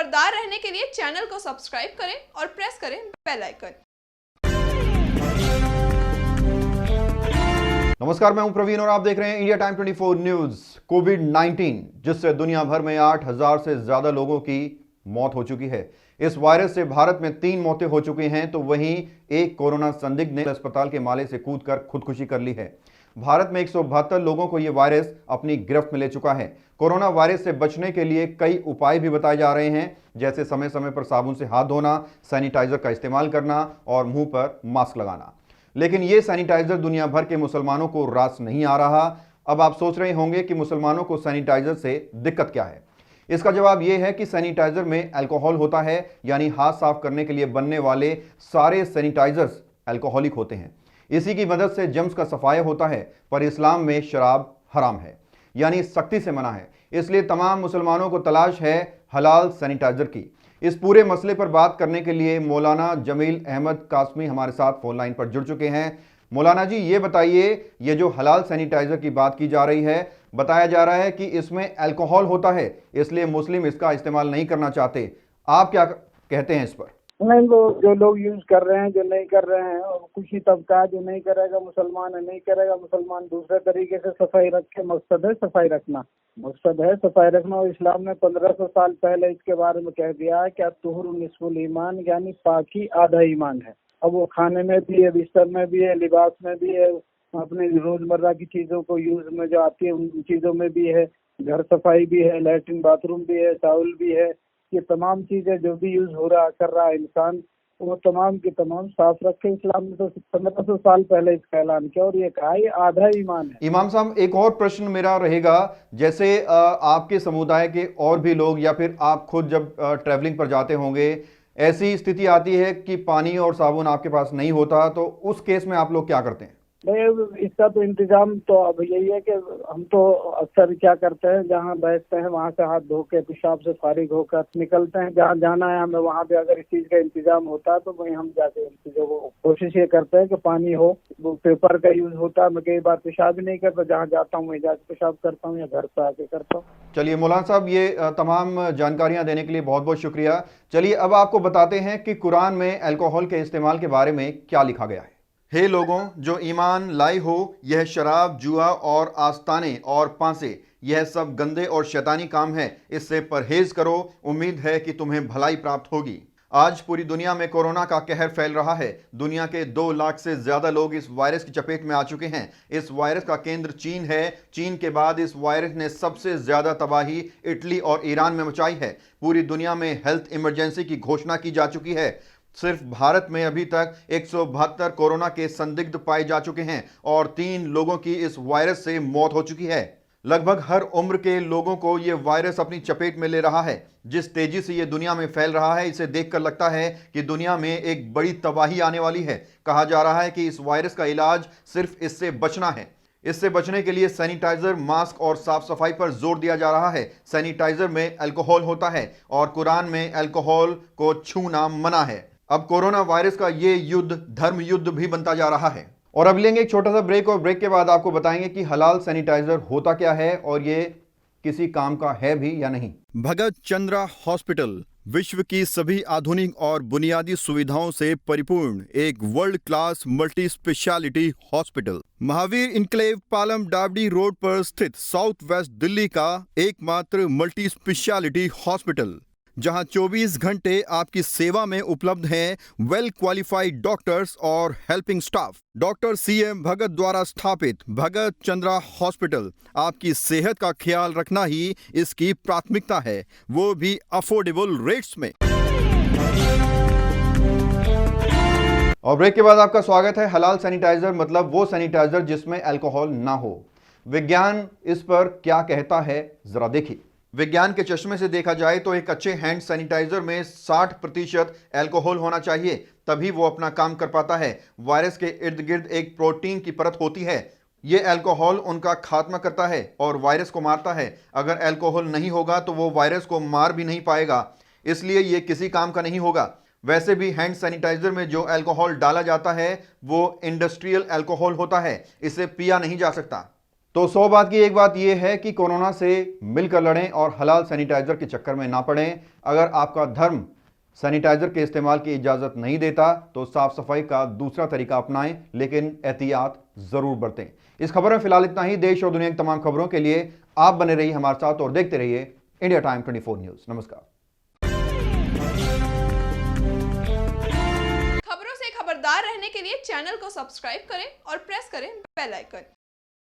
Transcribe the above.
खबरदार रहने के लिए चैनल को सब्सक्राइब करें और प्रेस करें बेल आइकन। नमस्कार, मैं हूं प्रवीण और आप देख रहे हैं इंडिया टाइम 24 न्यूज। कोविड-19 जिससे दुनिया भर में 8,000 से ज्यादा लोगों की मौत हो चुकी है। इस वायरस से भारत में 3 मौतें हो चुकी हैं, तो वहीं एक कोरोना संदिग्ध ने अस्पताल के माले से कूदकर खुदकुशी कर ली है। भारत में 172 लोगों को यह वायरस अपनी गिरफ्त में ले चुका है। कोरोना वायरस से बचने के लिए कई उपाय भी बताए जा रहे हैं, जैसे समय समय पर साबुन से हाथ धोना, सैनिटाइजर का इस्तेमाल करना और मुंह पर मास्क लगाना। लेकिन ये सैनिटाइजर दुनिया भर के मुसलमानों को रास नहीं आ रहा। अब आप सोच रहे होंगे कि मुसलमानों को सैनिटाइजर से दिक्कत क्या है। इसका जवाब यह है कि सैनिटाइजर में अल्कोहल होता है, यानी हाथ साफ करने के लिए बनने वाले सारे सैनिटाइजर्स अल्कोहलिक होते हैं। इसी की मदद से जम्स का सफाया होता है। पर इस्लाम में शराब हराम है, यानी सख्ती से मना है। इसलिए तमाम मुसलमानों को तलाश है हलाल सैनिटाइजर की। इस पूरे मसले पर बात करने के लिए मौलाना जमील अहमद कासमी हमारे साथ फोन लाइन पर जुड़ चुके हैं। मौलाना जी, ये बताइए, ये जो हलाल सैनिटाइजर की बात की जा रही है, बताया जा रहा है कि इसमें अल्कोहल होता है, इसलिए मुस्लिम इसका इस्तेमाल नहीं करना चाहते। आप क्या कहते हैं इस पर? नहीं, वो जो लोग यूज कर रहे हैं, जो नहीं कर रहे हैं, और कुछ ही तबका जो नहीं करेगा, मुसलमान है नहीं करेगा। मुसलमान दूसरे तरीके से सफाई रख के, मकसद है सफाई रखना, मकसद है सफाई रखना। और इस्लाम ने 1500 साल पहले इसके बारे में कह दिया है कि तुहर निस्फुल ईमान, यानी पाकी आधा ईमान है। अब वो खाने में भी है, बिस्तर में भी है, लिबास में भी है, अपने रोजमर्रा की चीजों को यूज में जो आती है उन चीजों में भी है, घर सफाई भी है, लैट्रिन बाथरूम भी है, टाउल भी है। ये तमाम चीजें जो भी यूज हो रहा कर रहा है इंसान, वो तमाम की तमाम साफ रखे। इस्लाम ने तो 1500 साल पहले इसका ऐलान किया और ये कहा ये आधा ईमान है। इमाम साहब, एक और प्रश्न मेरा रहेगा, जैसे आपके समुदाय के और भी लोग या फिर आप खुद जब ट्रैवलिंग पर जाते होंगे, ऐसी स्थिति आती है कि पानी और साबुन आपके पास नहीं होता, तो उस केस में आप लोग क्या करते हैं? नहीं, इसका तो इंतजाम तो अब यही है कि हम तो अक्सर क्या करते हैं, जहाँ बैठते हैं वहाँ से हाथ धो के पेशाब से फारिग होकर निकलते हैं। जहाँ जाना है हमें, वहाँ पे अगर इस चीज का इंतजाम होता है तो वहीं हम जाके इन चीजों को कोशिश ये करते हैं कि पानी हो। वो पेपर का यूज होता है, मैं कई बार पेशाब ही नहीं करता, जहाँ जाता हूँ वहीं जाके पेशाब करता हूँ या घर पे आके करता हूँ। चलिए मौलाना साहब, ये तमाम जानकारियां देने के लिए बहुत बहुत शुक्रिया। चलिए अब आपको बताते हैं कि कुरान में अल्कोहल के इस्तेमाल के बारे में क्या लिखा गया है। हे लोगों, जो ईमान लाए हो, यह शराब, जुआ और आस्ताने और पांसे, यह सब गंदे और शैतानी काम है, इससे परहेज करो। उम्मीद है कि तुम्हें भलाई प्राप्त होगी। आज पूरी दुनिया में कोरोना का कहर फैल रहा है। दुनिया के 2 लाख से ज्यादा लोग इस वायरस की चपेट में आ चुके हैं। इस वायरस का केंद्र चीन है। चीन के बाद इस वायरस ने सबसे ज्यादा तबाही इटली और ईरान में मचाई है। पूरी दुनिया में हेल्थ इमरजेंसी की घोषणा की जा चुकी है। सिर्फ भारत में अभी तक 172 कोरोना के संदिग्ध पाए जा चुके हैं और 3 लोगों की इस वायरस से मौत हो चुकी है। लगभग हर उम्र के लोगों को यह वायरस अपनी चपेट में ले रहा है। जिस तेजी से यह दुनिया में फैल रहा है, इसे देखकर लगता है कि दुनिया में एक बड़ी तबाही आने वाली है। कहा जा रहा है कि इस वायरस का इलाज सिर्फ इससे बचना है। इससे बचने के लिए सैनिटाइजर, मास्क और साफ सफाई पर जोर दिया जा रहा है। सैनिटाइजर में अल्कोहल होता है और कुरान में अल्कोहल को छूना मना है। अब कोरोना वायरस का ये युद्ध धर्म युद्ध भी बनता जा रहा है। और अब लेंगे एक छोटा सा ब्रेक और ब्रेक के बाद आपको बताएंगे कि हलाल सैनिटाइजर होता क्या है और ये किसी काम का है भी या नहीं। भगत चंद्रा हॉस्पिटल विश्व की सभी आधुनिक और बुनियादी सुविधाओं से परिपूर्ण एक world class multi speciality hospital, Mahavir enclave, Palam डावडी रोड पर स्थित साउथ वेस्ट दिल्ली का एकमात्र मल्टी स्पेशलिटी हॉस्पिटल, जहां 24 घंटे आपकी सेवा में उपलब्ध हैं वेल क्वालिफाइड डॉक्टर्स और हेल्पिंग स्टाफ। डॉक्टर CM भगत द्वारा स्थापित भगत चंद्रा हॉस्पिटल आपकी सेहत का ख्याल रखना ही इसकी प्राथमिकता है, वो भी अफोर्डेबल रेट्स में। और ब्रेक के बाद आपका स्वागत है। हलाल सैनिटाइजर मतलब वो सैनिटाइजर जिसमें अल्कोहल ना हो। विज्ञान इस पर क्या कहता है, जरा देखिए। विज्ञान के चश्मे से देखा जाए तो एक अच्छे हैंड सैनिटाइजर में 60% अल्कोहल होना चाहिए, तभी वो अपना काम कर पाता है। वायरस के इर्द गिर्द एक प्रोटीन की परत होती है। ये अल्कोहल उनका खात्मा करता है और वायरस को मारता है। अगर अल्कोहल नहीं होगा तो वो वायरस को मार भी नहीं पाएगा, इसलिए ये किसी काम का नहीं होगा। वैसे भी हैंड सैनिटाइजर में जो अल्कोहल डाला जाता है वो इंडस्ट्रियल अल्कोहल होता है, इसे पिया नहीं जा सकता। तो 100 बात की एक बात यह है कि कोरोना से मिलकर लड़ें और हलाल सैनिटाइजर के चक्कर में ना पड़ें। अगर आपका धर्म सैनिटाइजर के इस्तेमाल की इजाजत नहीं देता तो साफ सफाई का दूसरा तरीका अपनाएं, लेकिन एहतियात जरूर बरतें। इस खबर में फिलहाल इतना ही। देश और दुनिया की तमाम खबरों के लिए आप बने रहिए हमारे साथ और देखते रहिए इंडिया टाइम 24 न्यूज। नमस्कार। खबरों से खबरदार रहने के लिए चैनल को सब्सक्राइब करें और प्रेस करें बेल आइकन।